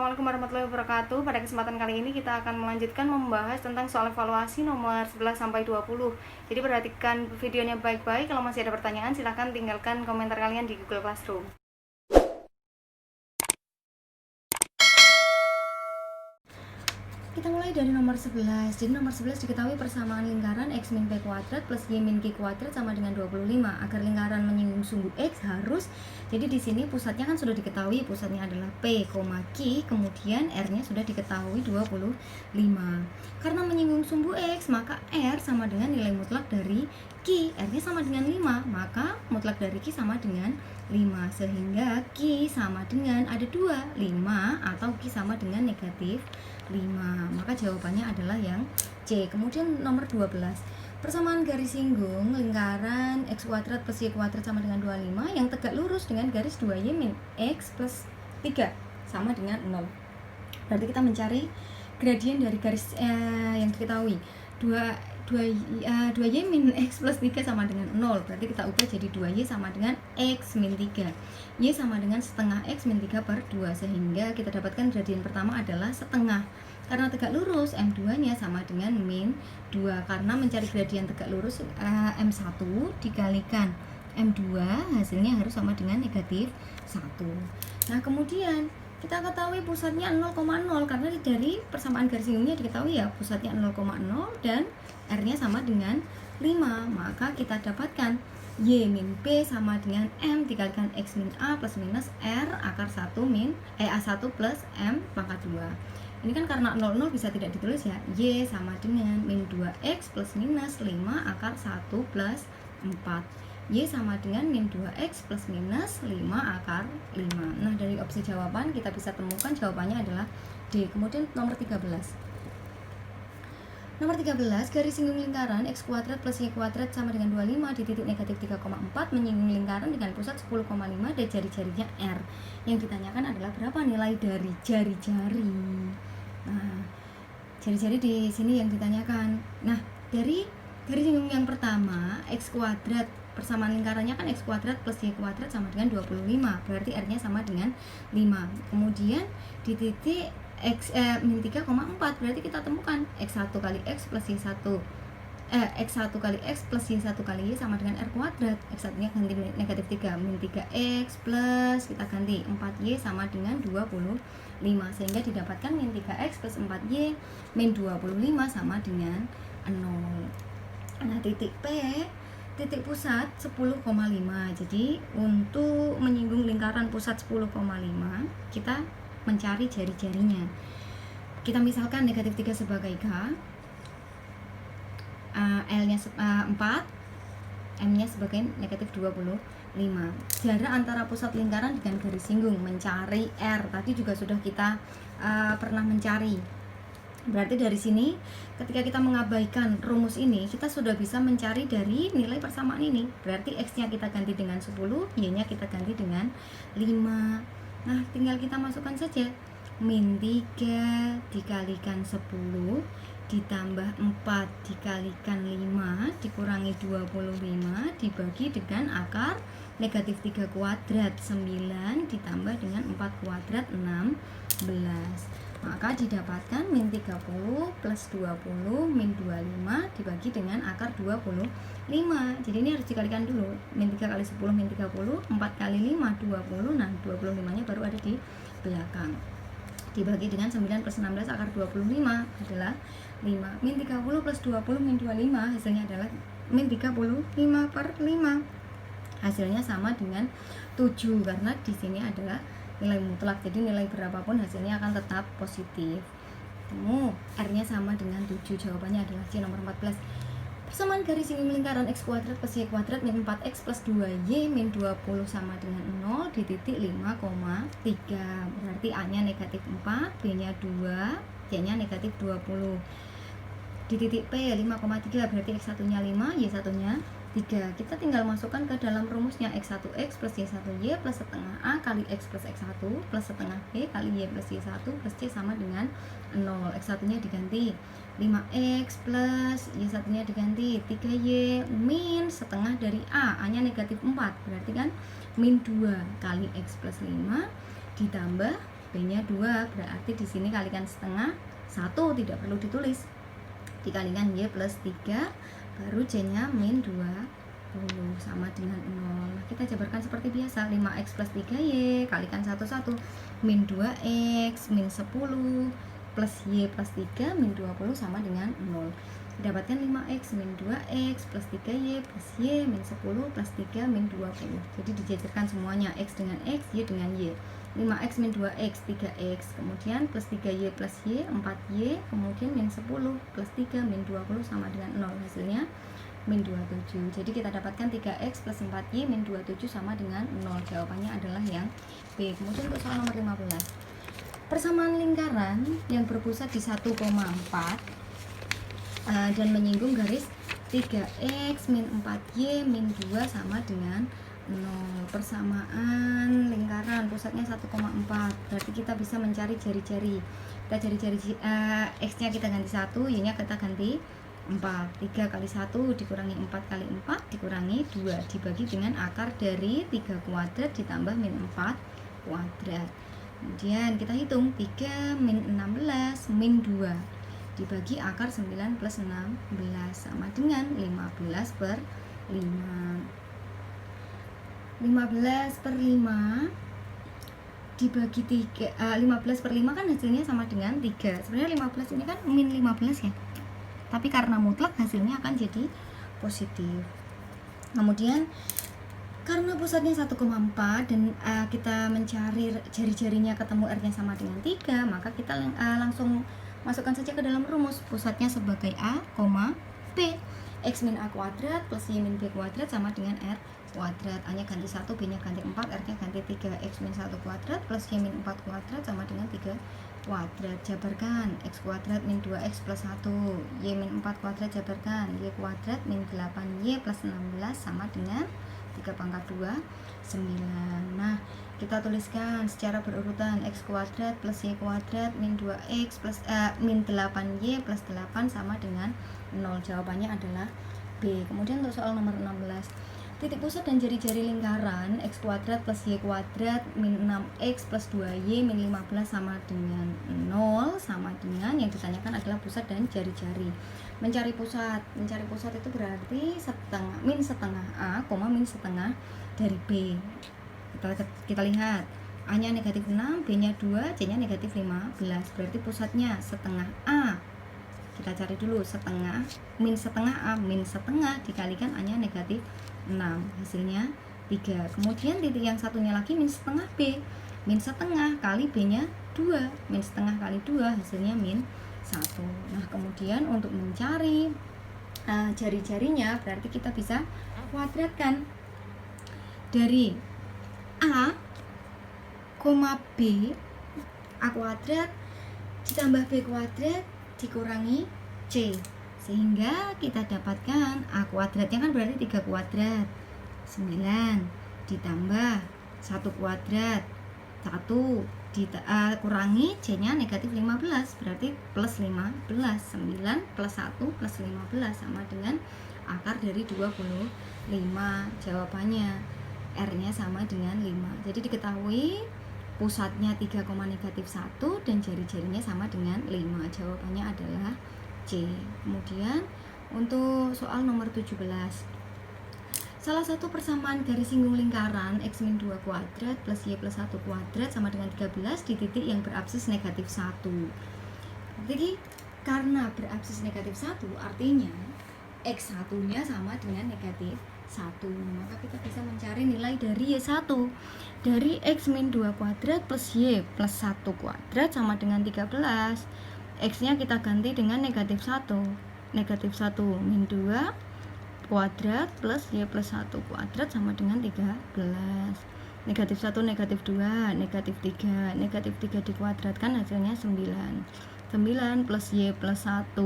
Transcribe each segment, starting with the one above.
Assalamualaikum warahmatullahi wabarakatuh. Pada kesempatan kali ini kita akan melanjutkan membahas tentang soal evaluasi nomor 11-20. Jadi perhatikan videonya baik-baik. Kalau masih ada pertanyaan silahkan tinggalkan komentar kalian di Google Classroom. Kita mulai dari nomor 11. Jadi nomor 11 diketahui persamaan lingkaran x min p kuadrat plus y min q kuadrat sama dengan 25. Agar lingkaran menyinggung sumbu x harus, jadi di sini pusatnya kan sudah diketahui, pusatnya adalah p, q, kemudian r-nya sudah diketahui 25. Karena menyinggung sumbu x, maka r sama dengan nilai mutlak dari q. R-nya sama dengan 5, maka mutlak dari q sama dengan 5, sehingga q sama dengan ada 2, 5, atau q sama dengan negatif 5. Maka jawabannya adalah yang C. Kemudian nomor 12, persamaan garis singgung lingkaran x kuadrat plus y kuadrat sama dengan 25 yang tegak lurus dengan garis 2y min x plus 3 sama dengan 0. Berarti kita mencari gradien dari garis yang diketahui 2y min x plus 3 sama dengan 0. Berarti kita ubah jadi 2y sama dengan x min 3. Y sama dengan setengah x min 3 per 2. Sehingga kita dapatkan gradien pertama adalah setengah. Karena tegak lurus, M2 nya sama dengan min 2. Karena mencari gradien tegak lurus, M1 dikalikan M2 hasilnya harus sama dengan negatif 1. Nah kemudian kita ketahui pusatnya 0,0 karena dari persamaan garis singgungnya diketahui ya pusatnya 0,0 dan R-nya sama dengan 5. Maka kita dapatkan Y min P sama dengan M dikalikan X min A plus minus R akar 1 min A1 plus M pangkat 2. Ini kan karena 00 bisa tidak ditulis ya. Y sama dengan min 2X plus minus 5 akar 1 plus 4. Y sama dengan min 2X plus minus 5 akar 5. Nah dari opsi jawaban kita bisa temukan jawabannya adalah D. Kemudian nomor 13. Nomor 13, garis singgung lingkaran x kuadrat plus y kuadrat sama dengan 25 di titik negatif 3,4 menyinggung lingkaran dengan pusat 10,5 dan jari-jarinya R. Yang ditanyakan adalah berapa nilai dari jari-jari. Nah, jari-jari di sini yang ditanyakan. Nah, dari garis singgung yang pertama, x kuadrat persamaan lingkarannya kan x kuadrat plus y kuadrat sama dengan 25. Berarti R-nya sama dengan 5. Kemudian di titik x min 3,4 berarti kita temukan x1 kali x plus y1 x1 kali x plus y1 kali y sama dengan r kuadrat. X1 nya ganti negatif 3 min 3x plus kita ganti 4y sama dengan 25 sehingga didapatkan min 3x plus 4y min 25 sama dengan 0. Nah titik P titik pusat 10,5. Jadi untuk menyinggung lingkaran pusat 10,5 kita mencari jari-jarinya. Kita misalkan negatif 3 sebagai K, L-nya 4, M-nya sebagai negatif 25. Jarak antara pusat lingkaran dengan garis singgung, mencari R. Tadi juga sudah kita pernah mencari. Berarti dari sini ketika kita mengabaikan rumus ini, kita sudah bisa mencari dari nilai persamaan ini. Berarti X-nya kita ganti dengan 10, Y-nya kita ganti dengan 5. Nah, tinggal kita masukkan saja min 3 dikalikan 10 ditambah 4 dikalikan 5 dikurangi 25 dibagi dengan akar negatif 3 kuadrat 9 ditambah dengan 4 kuadrat 16. Maka didapatkan min 30 plus 20 min 25 dibagi dengan akar 25. Jadi ini harus dikalikan dulu. Min 3 kali 10 min 30, 4 kali 5 20. Nah 25 nya baru ada di belakang. Dibagi dengan 9 plus 16 akar 25 adalah 5. Min 30 plus 20 min 25 hasilnya adalah min 35 per 5. Hasilnya sama dengan 7 karena di sini adalah nilai mutlak, jadi nilai berapapun hasilnya akan tetap positif. R-nya sama dengan 7. Jawabannya adalah C nomor 14. Persamaan garis singgung lingkaran x kuadrat plus y kuadrat min 4x plus 2y min 20 sama dengan 0 di titik 5,3. Berarti A-nya negatif 4, B-nya 2, C-nya negatif 20. Di titik P 5,3 berarti x1 nya 5, y1 nya 3. Kita tinggal masukkan ke dalam rumusnya x1x plus y1y plus setengah a kali x plus x1 plus setengah b kali y plus y1 plus c sama dengan 0. x1 nya diganti 5x plus y1 nya diganti 3y min setengah dari a nya negatif 4 berarti kan min 2 kali x plus 5 ditambah B-nya 2, berarti di sini kalikan setengah 1, tidak perlu ditulis. Dikalikan Y plus 3, baru C-nya min 20 sama dengan 0. Nah, kita jabarkan seperti biasa, 5X plus 3Y kalikan 1 min 2X min 10 plus Y plus 3 min 20 sama dengan 0. Dapatkan 5X min 2X plus 3Y plus Y min 10 plus 3 min 20. Jadi dijajarkan semuanya, X dengan X, Y dengan Y. 5X min 2X 3X, kemudian plus 3Y plus Y 4Y, kemudian min 10 plus 3 min 20 sama dengan 0. Hasilnya min 27. Jadi kita dapatkan 3X plus 4Y min 27 sama dengan 0. Jawabannya adalah yang B. Kemudian untuk soal nomor 15, persamaan lingkaran yang berpusat di 1,4 dan menyinggung garis 3X min 4Y min 2 sama dengan 0. Persamaan lingkaran pusatnya 1,4, berarti kita bisa mencari jari-jari. Kita jari-jari X nya kita ganti 1, Y nya kita ganti 4. 3 kali 1 dikurangi 4 kali 4 dikurangi 2 dibagi dengan akar dari 3 kuadrat ditambah min 4 kuadrat. Kemudian kita hitung 3 min 16 min 2 dibagi akar 9 plus 16 sama dengan 15 per 5. 15 per 5 dibagi 3, 15 per 5 kan hasilnya sama dengan 3. Sebenarnya 15 ini kan min 15 ya, tapi karena mutlak hasilnya akan jadi positif. Kemudian karena pusatnya 1,4 dan kita mencari jari-jarinya ketemu R-nya sama dengan 3, maka kita langsung masukkan saja ke dalam rumus. Pusatnya sebagai A, B. X min A kuadrat plus Y min B kuadrat sama dengan R kuadrat. A nya ganti 1, B nya ganti 4, R nya ganti 3. X min 1 kuadrat plus Y min 4 kuadrat sama dengan 3 kuadrat. Jabarkan X kuadrat min 2X plus 1, Y min 4 kuadrat jabarkan Y kuadrat min 8Y plus 16 sama dengan 3 pangkat 2, 9. Nah, kita tuliskan secara berurutan. X kuadrat plus Y kuadrat min 2X plus min 8Y plus 8 sama dengan 0. Jawabannya adalah B. Kemudian untuk soal nomor 16, titik pusat dan jari-jari lingkaran X kuadrat plus Y kuadrat min 6X plus 2Y min 15 sama dengan 0 sama dengan yang ditanyakan adalah pusat dan jari-jari. Mencari pusat itu berarti min setengah A, min setengah dari B. Kita lihat, A nya negatif 6, B nya 2, C nya negatif 15. Berarti pusatnya setengah A. Kita cari dulu setengah, min setengah A, min setengah dikalikan A nya negatif 6, hasilnya 3. Kemudian titik yang satunya lagi min setengah B, min setengah kali B nya 2, min setengah kali 2 hasilnya min 1. Nah, kemudian untuk mencari jari-jarinya berarti kita bisa kuadratkan dari A, B, A kuadrat ditambah B kuadrat dikurangi C, sehingga kita dapatkan A kuadratnya kan berarti 3 kuadrat, 9 ditambah 1 kuadrat 1 kurangi C nya negatif 15, berarti plus 15. 9 plus 1 plus 15 sama dengan akar dari 25. Jawabannya R nya sama dengan 5. Jadi diketahui pusatnya 3, negatif 1 dan jari-jarinya sama dengan 5. Jawabannya adalah C. Kemudian untuk soal nomor 17, salah satu persamaan garis singgung lingkaran X min 2 kuadrat plus Y plus 1 kuadrat sama dengan 13 di titik yang berabsis negatif 1. Jadi karena berabsis negatif 1 artinya X1 nya sama dengan negatif 1, maka kita bisa mencari nilai dari Y1. Dari X min 2 kuadrat plus Y plus 1 kuadrat sama dengan 13. X nya kita ganti dengan negatif 1. Negatif 1 min 2 kuadrat plus Y plus 1 kuadrat sama dengan 13. Negatif 1, negatif 2, negatif 3. Negatif 3 dikuadratkan hasilnya 9. 9 plus Y plus 1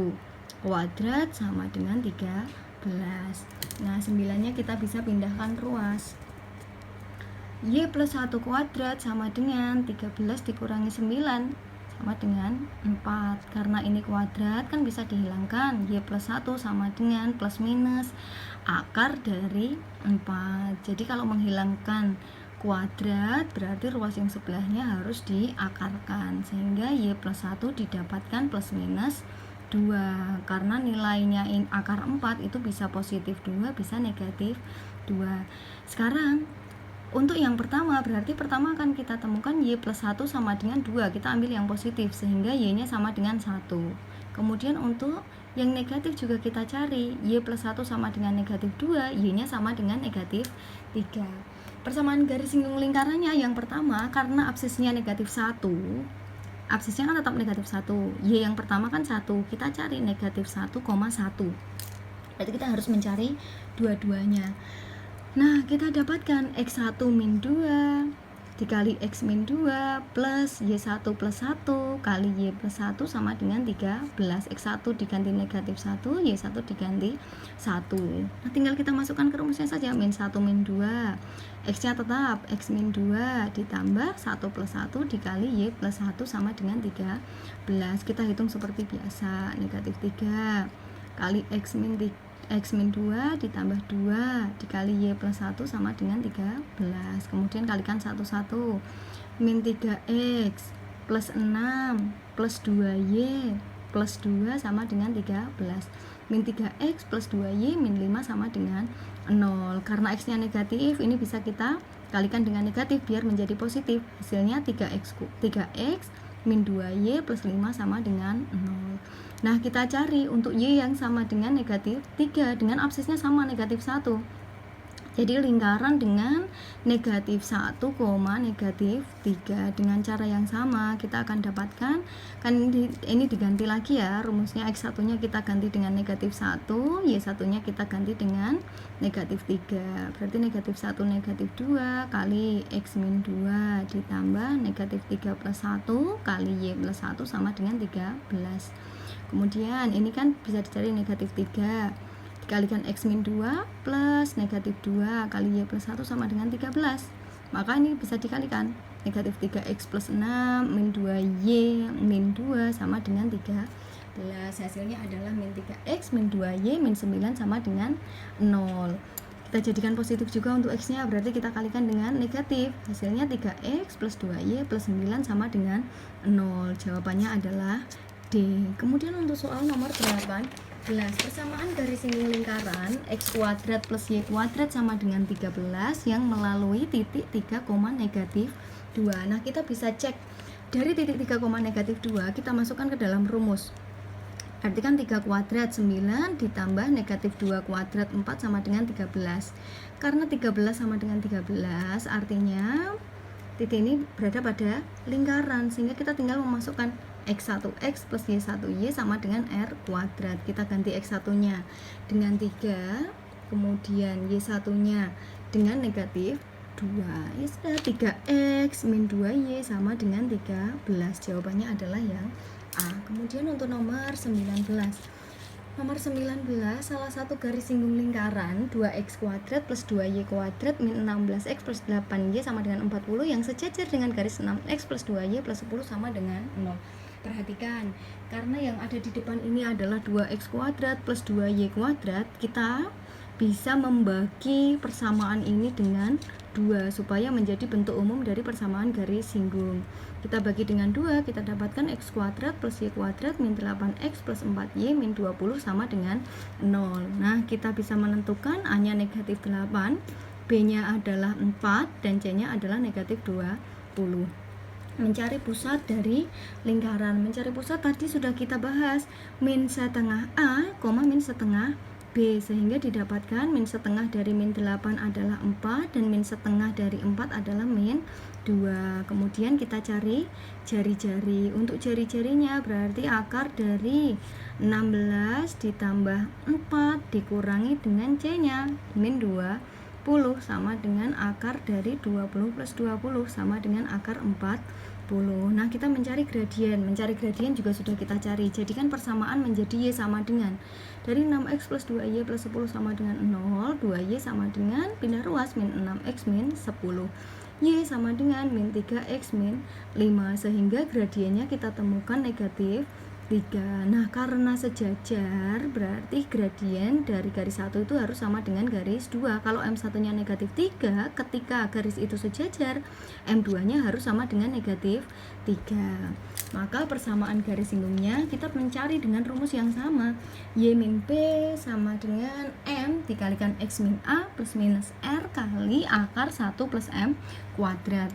kuadrat sama dengan 13. Nah, 9-nya kita bisa pindahkan ruas. Y plus 1 kuadrat sama dengan 13 dikurangi 9 sama dengan 4. Karena ini kuadrat kan bisa dihilangkan. Y plus 1 sama dengan plus minus akar dari 4. Jadi kalau menghilangkan kuadrat, berarti ruas yang sebelahnya harus diakarkan, sehingga Y plus 1 didapatkan plus minus 2, karena nilainya akar 4 itu bisa positif 2, bisa negatif 2. Sekarang untuk yang pertama, berarti pertama akan kita temukan Y plus 1 sama dengan 2, kita ambil yang positif, sehingga Y nya sama dengan 1. Kemudian untuk yang negatif juga kita cari, Y plus 1 sama dengan negatif 2, Y nya sama dengan negatif 3. Persamaan garis singgung lingkarannya yang pertama, karena absisnya negatif 1, absisnya kan tetap negatif 1, Y yang pertama kan 1, kita cari negatif 1,1, berarti kita harus mencari dua-duanya. Nah, kita dapatkan X1 min 2 dikali X min 2 plus Y1 plus 1 kali Y plus 1 sama dengan 13. X1 diganti negatif 1, Y1 diganti 1. Nah, tinggal kita masukkan ke rumusnya saja, min 1 min 2. X-nya tetap X min 2 ditambah 1 plus 1 dikali Y plus 1 sama dengan 13. Kita hitung seperti biasa, negatif 3 kali X min 2 ditambah 2 dikali Y plus 1 sama dengan 13. Kemudian kalikan 1 min 3X plus 6 plus 2Y plus 2 sama dengan 13. Min 3X plus 2Y min 5 sama dengan 0. Karena X nya negatif, ini bisa kita kalikan dengan negatif biar menjadi positif. Hasilnya 3X min 2Y plus 5 sama dengan 0. Nah, kita cari untuk Y yang sama dengan negatif 3 dengan absisnya sama negatif 1. Jadi lingkaran dengan negatif 1, negatif 3. Dengan cara yang sama kita akan dapatkan, kan ini diganti lagi ya rumusnya, X1 nya kita ganti dengan negatif 1, Y1 nya kita ganti dengan negatif 3. Berarti negatif 1 negatif 2 kali X min 2 ditambah negatif 3 plus 1 kali Y plus 1 sama dengan 13. Kemudian ini kan bisa dicari negatif 3 dikalikan X min 2 plus negatif 2 kali Y plus 1 sama dengan 13. Maka ini bisa dikalikan, negatif 3X plus 6 min 2Y min 2 sama dengan 13. Hasilnya adalah min 3X min 2Y min 9 sama dengan 0. Kita jadikan positif juga untuk X nya, berarti kita kalikan dengan negatif. Hasilnya 3X plus 2Y plus 9 sama dengan 0. Jawabannya adalah D. Kemudian untuk soal nomor 18, persamaan garis singgung lingkaran X kuadrat plus Y kuadrat sama dengan 13 yang melalui titik 3, negatif 2. Nah, kita bisa cek dari titik 3, negatif 2, kita masukkan ke dalam rumus. Berarti kan 3 kuadrat 9 ditambah negatif 2 kuadrat 4 sama dengan 13. Karena 13 sama dengan 13, artinya titik ini berada pada lingkaran, sehingga kita tinggal memasukkan X1X plus Y1Y sama dengan R kuadrat. Kita ganti X1 nya dengan 3, kemudian Y1 nya dengan negatif 2. Ya sudah, 3X min 2Y sama dengan 13. Jawabannya adalah yang A. Kemudian untuk nomor 19, salah satu garis singgung lingkaran 2X kuadrat plus 2Y kuadrat min 16X plus 8Y sama dengan 40 yang sejajar dengan garis 6X plus 2Y plus 10 sama dengan 0. Perhatikan, karena yang ada di depan ini adalah 2X kuadrat plus 2Y kuadrat, kita bisa membagi persamaan ini dengan 2 supaya menjadi bentuk umum dari persamaan garis singgung. Kita bagi dengan 2, kita dapatkan X kuadrat plus Y kuadrat min 8X plus 4Y min 20 sama dengan 0. Nah, kita bisa menentukan A nya negatif 8, B nya adalah 4, dan C nya adalah negatif 20. Mencari pusat dari lingkaran. Mencari pusat tadi sudah kita bahas, min setengah A, min setengah B, sehingga didapatkan min setengah dari min 8 adalah 4 dan min setengah dari 4 adalah min 2. Kemudian kita cari jari-jari. Untuk jari-jarinya berarti akar dari 16 ditambah 4 dikurangi dengan C nya min 20 sama dengan akar dari 20 plus 20 sama dengan akar 40. Nah, kita mencari gradien. Mencari gradien juga sudah kita cari. Jadikan persamaan menjadi Y sama dengan, dari 6X plus 2Y plus 10 sama dengan 0, 2Y sama dengan pindah ruas min 6X min 10, Y sama dengan min 3X min 5, sehingga gradiennya kita temukan negatif 3. Nah, karena sejajar berarti gradien dari garis 1 itu harus sama dengan garis 2. Kalau M1-nya negatif 3, ketika garis itu sejajar, M2-nya harus sama dengan negatif 3. Maka persamaan garis singgungnya kita mencari dengan rumus yang sama. Y min B sama dengan M dikalikan X min A plus minus R kali akar 1 plus M kuadrat.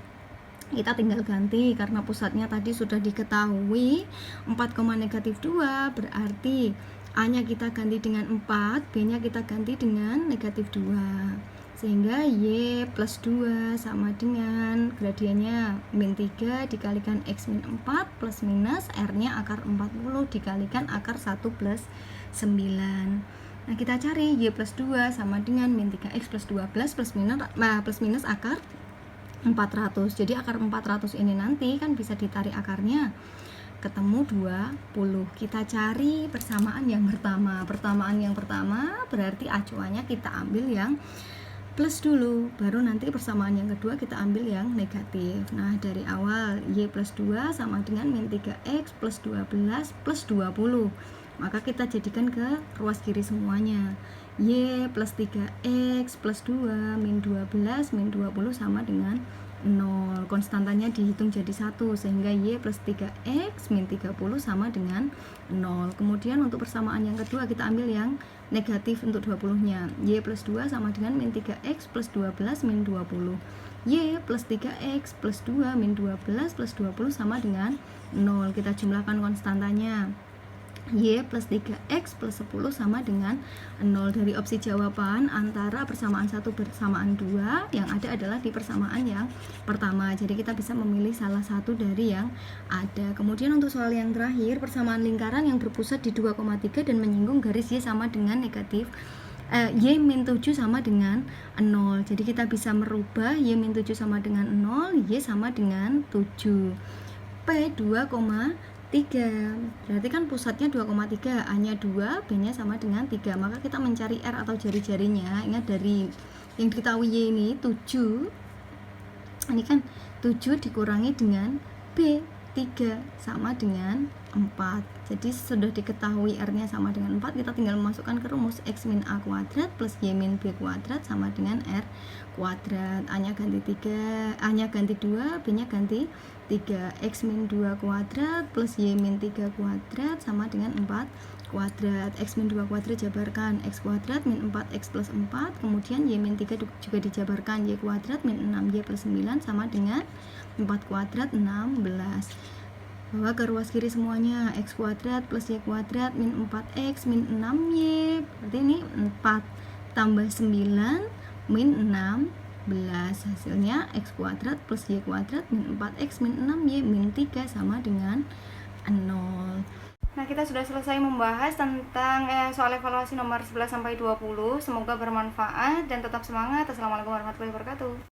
Kita tinggal ganti karena pusatnya tadi sudah diketahui 4, negatif 2, berarti A nya kita ganti dengan 4, B nya kita ganti dengan negatif 2, sehingga Y plus 2 sama dengan gradiennya min 3 dikalikan X min 4 plus minus R nya akar 40 dikalikan akar 1 plus 9. Nah, kita cari Y plus 2 sama dengan min 3X plus 12 plus minus akar 400. Jadi akar 400 ini nanti kan bisa ditarik akarnya, ketemu 20. Kita cari persamaan yang pertama. Persamaan yang pertama berarti acuannya kita ambil yang plus dulu, baru nanti persamaan yang kedua kita ambil yang negatif. Nah, dari awal Y plus 2 sama dengan min 3X plus 12 plus 20. Maka kita jadikan ke ruas kiri semuanya. Y plus 3X plus 2 min 12 min 20 sama dengan 0. Konstantanya dihitung jadi 1 sehingga Y plus 3X min 30 sama dengan 0. Kemudian untuk persamaan yang kedua kita ambil yang negatif untuk 20 nya. Y plus 2 sama dengan min 3X plus 12 min 20. Y plus 3X plus 2 min 12 plus 20 sama dengan 0. Kita jumlahkan konstantanya. Y plus 3X plus 10 sama dengan 0. Dari opsi jawaban antara persamaan 1 persamaan 2 yang ada adalah di persamaan yang pertama. Jadi kita bisa memilih salah satu dari yang ada. Kemudian untuk soal yang terakhir, persamaan lingkaran yang berpusat di 2,3 dan menyinggung garis Y sama dengan negatif Y min 7 sama dengan 0. Jadi kita bisa merubah Y min 7 sama dengan 0, Y sama dengan 7. P 2,3, berarti kan pusatnya 2,3, A nya 2, B nya sama dengan 3. Maka kita mencari R atau jari-jarinya. Ingat dari yang diketahui Y ini 7, ini kan 7 dikurangi dengan B 3 sama dengan 4. Jadi sudah diketahui R nya sama dengan 4, kita tinggal memasukkan ke rumus X min A kuadrat plus Y min B kuadrat sama dengan R kuadrat. A nya ganti 3, A nya ganti 2, B nya ganti 3. X min 2 kuadrat plus Y min 3 kuadrat sama dengan 4 kuadrat. X min 2 kuadrat jabarkan X kuadrat min 4X plus 4, kemudian Y min 3 juga dijabarkan Y kuadrat min 6Y plus 9 sama dengan 4 kuadrat 16. Bawa ke ruas kiri semuanya. X kuadrat plus Y kuadrat min 4X min 6Y, berarti ini 4 tambah 9 min 16. Hasilnya X kuadrat plus Y kuadrat min 4X min 6Y min 3 sama dengan 0. Nah, kita sudah selesai membahas tentang soal evaluasi nomor 11 sampai 20. Semoga bermanfaat dan tetap semangat. Assalamualaikum warahmatullahi wabarakatuh.